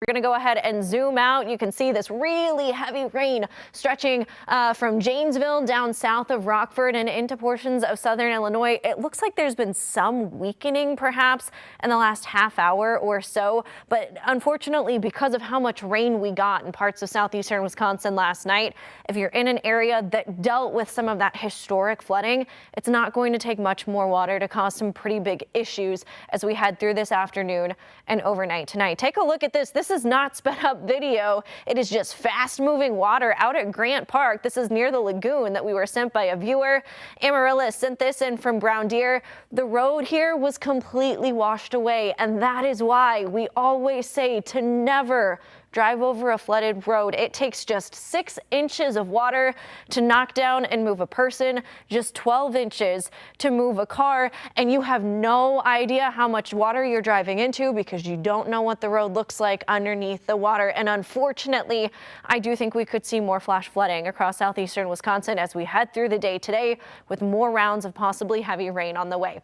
We're going to go ahead and zoom out. You can see this really heavy rain stretching from Janesville down south of Rockford and into portions of southern Illinois. It looks like there's been some weakening perhaps in the last half hour or so, but unfortunately because of how much rain we got in parts of southeastern Wisconsin last night, if you're in an area that dealt with some of that historic flooding, it's not going to take much more water to cause some pretty big issues as we head through this afternoon and overnight tonight. Take a look at this. This is not sped up video. It is just fast moving water out at Grant Park. This is near the lagoon that we were sent by a viewer. Amaryllis sent this in from Brown Deer. The road here was completely washed away, and that is why we always say to never drive over a flooded road. It takes just 6 inches of water to knock down and move a person, just 12 inches to move a car, and you have no idea how much water you're driving into because you don't know what the road looks like underneath the water. And unfortunately, I do think we could see more flash flooding across southeastern Wisconsin as we head through the day today with more rounds of possibly heavy rain on the way.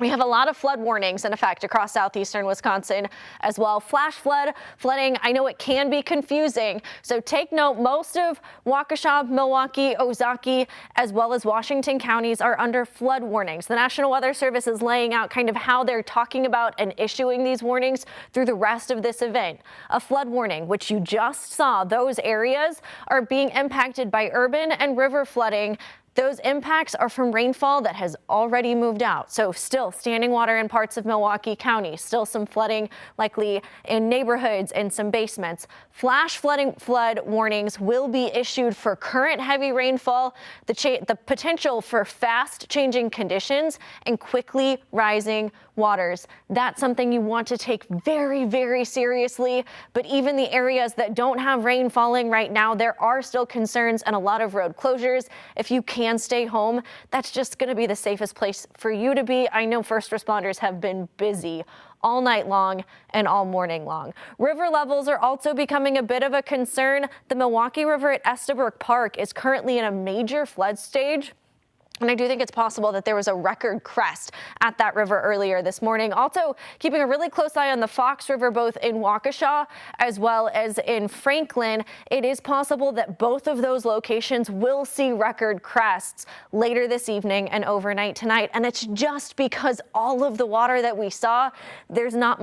We have a lot of flood warnings in effect across southeastern Wisconsin as well. Flash flooding, I know it can be confusing, so take note. Most of Waukesha, Milwaukee, Ozaukee, as well as Washington counties are under flood warnings. The National Weather Service is laying out kind of how they're talking about and issuing these warnings through the rest of this event. A flood warning, which you just saw, those areas are being impacted by urban and river flooding. Those impacts are from rainfall that has already moved out. So still standing water in parts of Milwaukee County, still some flooding likely in neighborhoods and some basements. Flash flood warnings will be issued for current heavy rainfall, the potential for fast changing conditions and quickly rising waters. That's something you want to take very, very seriously. But even the areas that don't have rain falling right now, there are still concerns and a lot of road closures. If you can stay home, that's just going to be the safest place for you to be. I know first responders have been busy all night long and all morning long. River levels are also becoming a bit of a concern. The Milwaukee River at Estabrook Park is currently in a major flood stage. And I do think it's possible that there was a record crest at that river earlier this morning. Also keeping a really close eye on the Fox River, both in Waukesha as well as in Franklin. It is possible that both of those locations will see record crests later this evening and overnight tonight. And it's just because all of the water that we saw, there's not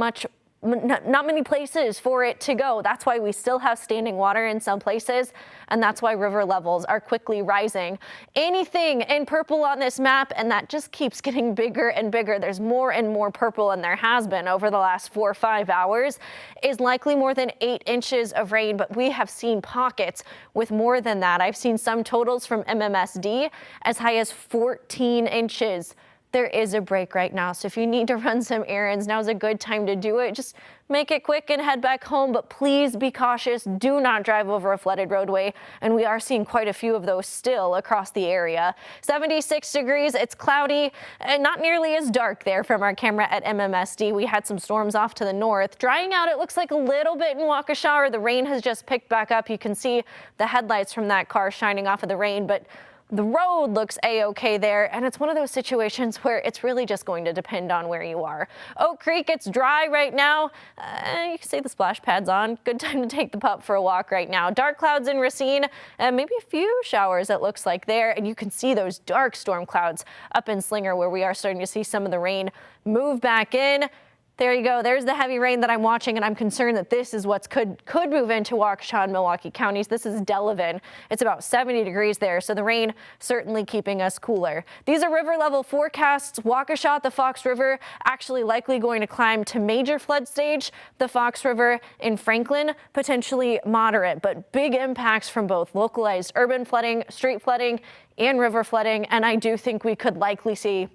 many places for it to go. That's why we still have standing water in some places, and that's why river levels are quickly rising. Anything in purple on this map, and that just keeps getting bigger and bigger. There's more and more purple, and there has been over the last 4 or 5 hours, is likely more than 8 inches of rain, but we have seen pockets with more than that. I've seen some totals from MMSD as high as 14 inches. There is a break right now, so if you need to run some errands, now's a good time to do it. Just make it quick and head back home, but please be cautious. Do not drive over a flooded roadway, and we are seeing quite a few of those still across the area. 76 degrees, it's cloudy and not nearly as dark there from our camera at MMSD. We had some storms off to the north. Drying out, it looks like a little bit in Waukesha, or the rain has just picked back up. You can see the headlights from that car shining off of the rain, but the road looks a-okay there, and it's one of those situations where it's really just going to depend on where you are. Oak Creek, it's dry right now. You can see the splash pads on. Good time to take the pup for a walk right now. Dark clouds in Racine, maybe a few showers it looks like there, and you can see those dark storm clouds up in Slinger where we are starting to see some of the rain move back in. There you go. There's the heavy rain that I'm watching, and I'm concerned that this is what could move into Waukesha and Milwaukee counties. This is Delavan. It's about 70 degrees there, so the rain certainly keeping us cooler. These are river level forecasts. Waukesha, the Fox River, actually likely going to climb to major flood stage. The Fox River in Franklin, potentially moderate, but big impacts from both localized urban flooding, street flooding, and river flooding. And I do think we could likely see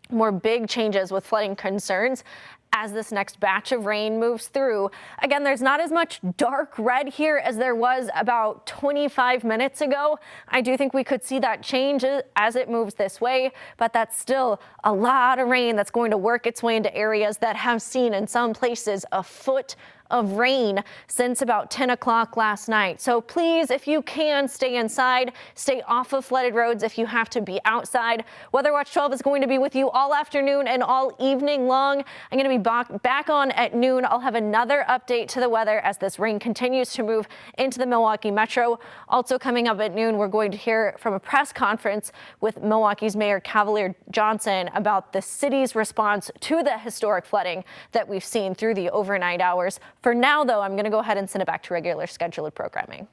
more big changes with flooding concerns as this next batch of rain moves through. Again, there's not as much dark red here as there was about 25 minutes ago. I do think we could see that change as it moves this way, but that's still a lot of rain that's going to work its way into areas that have seen in some places a foot of rain since about 10 o'clock last night. So please, if you can, stay inside, stay off of flooded roads if you have to be outside. Weather Watch 12 is going to be with you all afternoon and all evening long. I'm going to be back on at noon. I'll have another update to the weather as this rain continues to move into the Milwaukee metro. Also coming up at noon, we're going to hear from a press conference with Milwaukee's Mayor Cavalier Johnson about the city's response to the historic flooding that we've seen through the overnight hours. For now, though, I'm going to go ahead and send it back to regular scheduled programming.